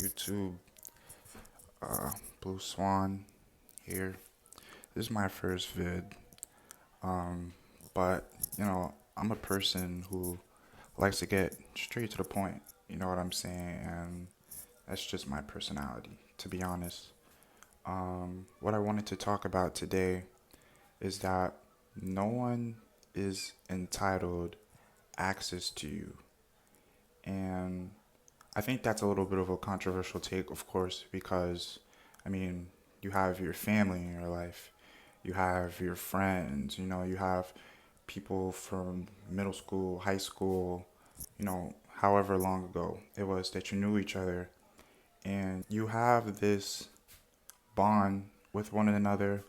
YouTube. Uh, Blue Swan here. This is my first vid. Um, but I'm a person who likes to get straight to the point. You know what I'm saying? And that's just my personality, to be honest. What I wanted to talk about today is that no one is entitled access to you. And I think that's a little bit of a controversial take, of course, because I mean, you have your family in your life, you have your friends, you have people from middle school, high school, however long ago it was that you knew each other, and you have this bond with one another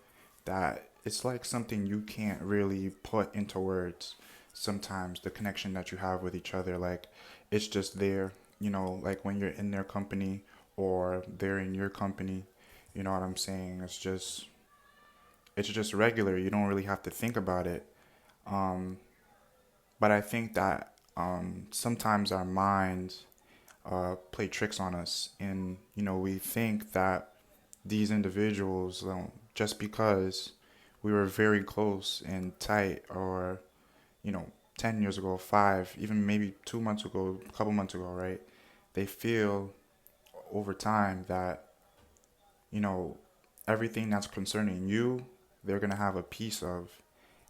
that it's like something you can't really put into words. Sometimes the connection that you have with each other, like it's just there, like when you're in their company or they're in your company, you know what I'm saying? It's just regular. You don't really have to think about it. Um, but I think that sometimes our minds play tricks on us, and we think that these individuals, just because we were very close and tight, or you know, 10 years ago, five, even maybe 2 months ago, a couple months ago, right? They feel over time that, you know, everything that's concerning you, they're going to have a piece of.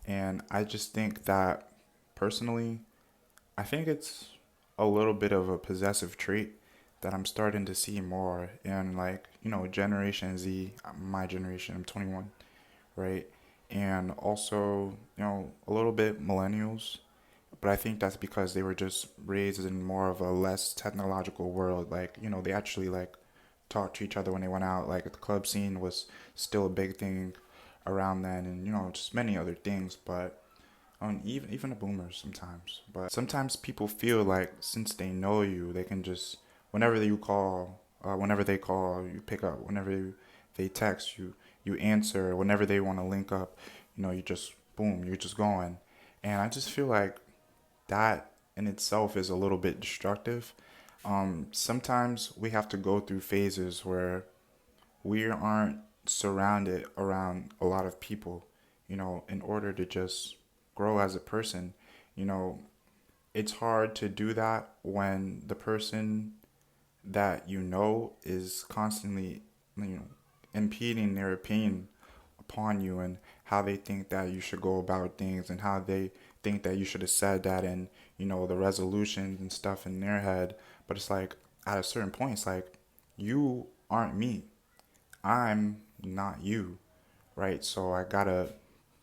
And I just think that personally, I think it's a little bit of a possessive trait that I'm starting to see more in, like, Generation Z, my generation, I'm 21, right? And also, a little bit millennials, but I think that's because they were just raised in more of a less technological world. Like, they actually like talked to each other when they went out. Like the club scene was still a big thing around then, and just many other things. But even the boomers sometimes. But sometimes people feel like since they know you, they can just whenever they call, you pick up. Whenever they text you, you answer. Whenever they want to link up, you just boom, you're just going. And I just feel like that in itself is a little bit destructive. Sometimes we have to go through phases where we aren't surrounded around a lot of people, in order to just grow as a person. You know, it's hard to do that when the person that is constantly, you know, impeding their opinion upon you, and how they think that you should go about things, and how they think that you should have said that, and the resolutions and stuff in their head. But it's like at a certain point, it's like you aren't me, I'm not you, right? So I gotta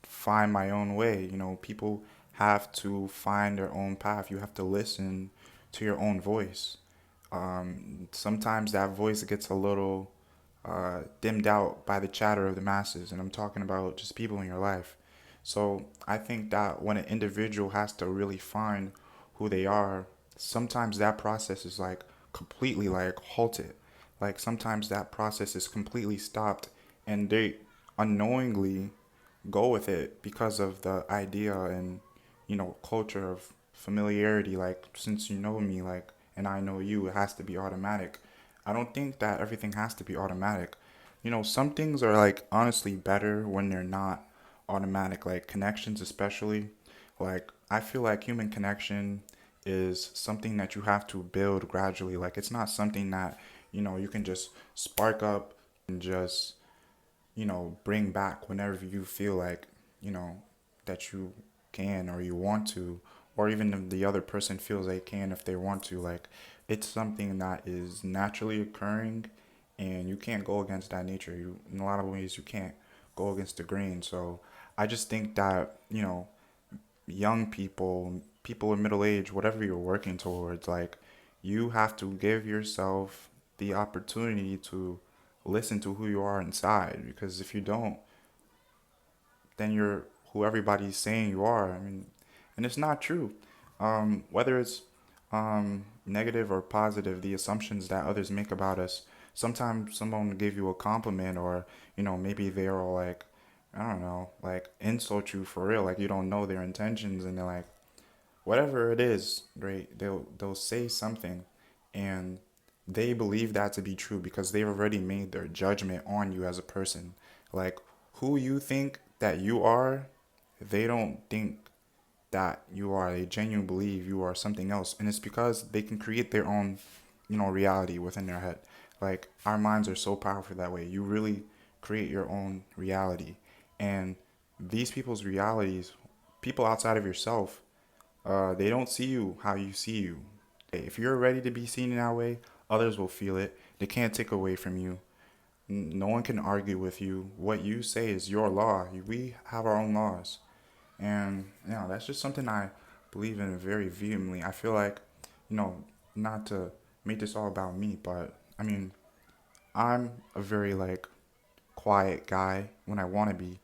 find my own way. People have to find their own path. You have to listen to your own voice. Sometimes that voice gets a little dimmed out by the chatter of the masses, and I'm talking about just people in your life. So I think that when an individual has to really find who they are, sometimes that process is like completely like halted. Like sometimes that process is completely stopped, and they unknowingly go with it because of the idea and culture of familiarity. Like since you know me, like, and I know you, it has to be automatic. I don't think that everything has to be automatic. Some things are like honestly better when they're not automatic, like connections especially. Like I feel like human connection is something that you have to build gradually. Like it's not something that you can just spark up and just bring back whenever you feel like, you know, that you can or you want to, or even if the other person feels they can if they want to. Like, it's something that is naturally occurring, and you can't go against that nature. In a lot of ways, you can't go against the grain. So, I just think that, young people, people in middle age, whatever you're working towards, like, you have to give yourself the opportunity to listen to who you are inside, because if you don't, then you're who everybody's saying you are. I mean, and it's not true. Whether it's negative or positive, the assumptions that others make about us. Sometimes someone will give you a compliment, or maybe they're all like, I don't know, like insult you for real, like you don't know their intentions, and they're like, whatever it is, right? They'll say something, and they believe that to be true because they've already made their judgment on you as a person. Like who you think that you are, they don't think that you are. They genuinely believe you are something else. And it's because they can create their own, reality within their head. Like our minds are so powerful that way. You really create your own reality. And these people's realities, people outside of yourself, they don't see you how you see you. If you're ready to be seen in that way, others will feel it. They can't take away from you. No one can argue with you. What you say is your law. We have our own laws. And, that's just something I believe in very vehemently. I feel like, you know, not to make this all about me, but I mean, I'm a very like quiet guy when I want to be.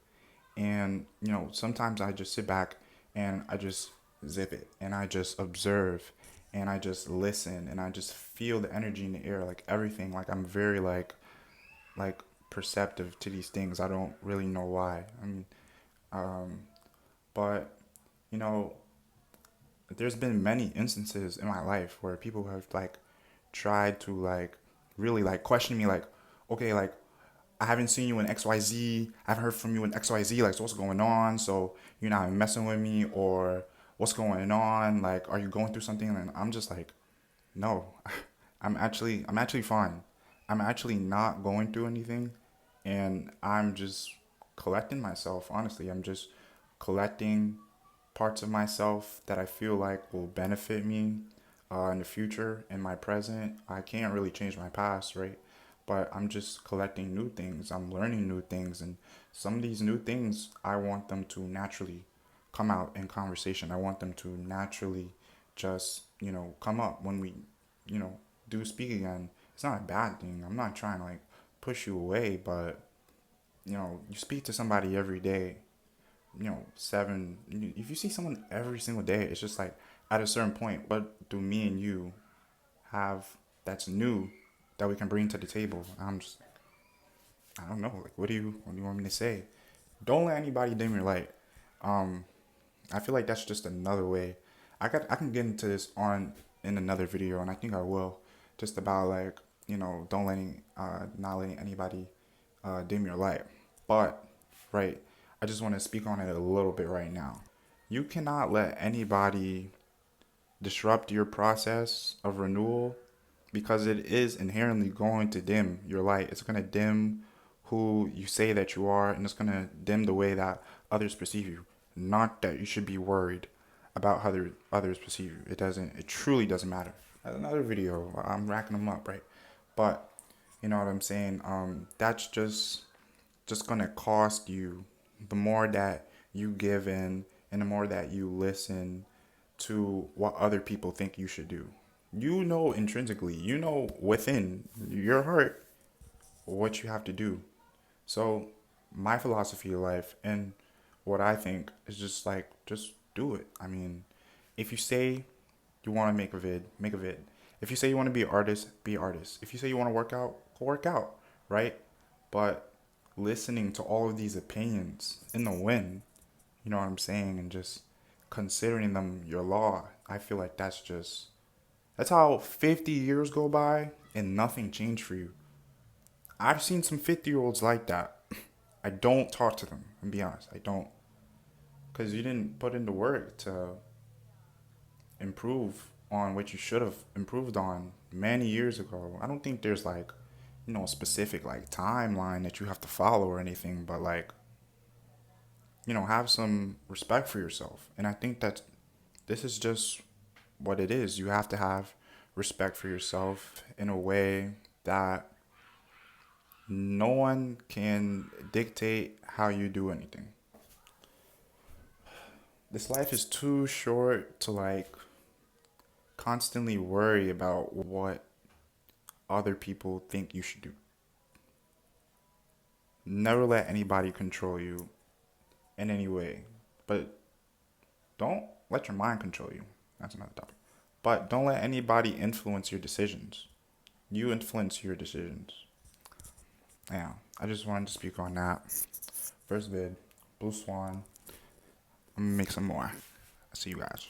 And, sometimes I just sit back and I just zip it and I just observe and I just listen and I just feel the energy in the air, like everything. Like I'm very like perceptive to these things. I don't really know why. I mean, um, but you know, there's been many instances in my life where people have like tried to like really like question me like, okay, like I haven't seen you in XYZ. I haven't heard from you in XYZ. Like, so what's going on? So you're not messing with me, or what's going on? Like, are you going through something? And I'm just like, no, I'm actually fine. I'm actually not going through anything, and I'm just collecting myself. Honestly, I'm just collecting parts of myself that I feel like will benefit me in the future, in my present. I can't really change my past, right? But I'm just collecting new things. I'm learning new things, and some of these new things I want them to naturally come out in conversation. I want them to naturally just come up when we you know do speak again. It's not a bad thing. I'm not trying to like push you away, but you speak to somebody every day. If you see someone every single day, it's just like at a certain point, what do me and you have that's new that we can bring to the table? I'm just, I don't know. Like, what do you want me to say? Don't let anybody dim your light. Um, I feel like that's just another way. I can get into this on in another video, and I think I will, just about like don't letting not letting anybody dim your light. But right, I just want to speak on it a little bit right now. You cannot let anybody disrupt your process of renewal because it is inherently going to dim your light. It's going to dim who you say that you are, and it's going to dim the way that others perceive you. Not that you should be worried about how others perceive you. It doesn't. It truly doesn't matter. Another video. I'm racking them up, right? But you know what I'm saying. That's just gonna cost you. The more that you give in, and the more that you listen to what other people think you should do. You know intrinsically, you know within your heart what you have to do. So, my philosophy of life and what I think is just like, just do it. I mean, if you say you want to make a vid, make a vid. If you say you want to be an artist, be an artist. If you say you want to work out, go work out, right? But listening to all of these opinions in the wind, you know what I'm saying, and just considering them your law, I feel like that's how 50 years go by and nothing changed for you. I've seen some 50-year-olds like that. I don't talk to them, and be honest, I don't, because you didn't put in the work to improve on what you should have improved on many years ago. I don't think there's like, a specific like timeline that you have to follow or anything, but like, have some respect for yourself. And I think that this is just what it is. You have to have respect for yourself in a way that no one can dictate how you do anything. This life is too short to like constantly worry about what other people think you should do. Never let anybody control you in any way. But don't let your mind control you. That's another topic. But don't let anybody influence your decisions. You influence your decisions. Yeah, I just wanted to speak on that. First vid, Blue Swan. I'm gonna make some more. I'll see you guys.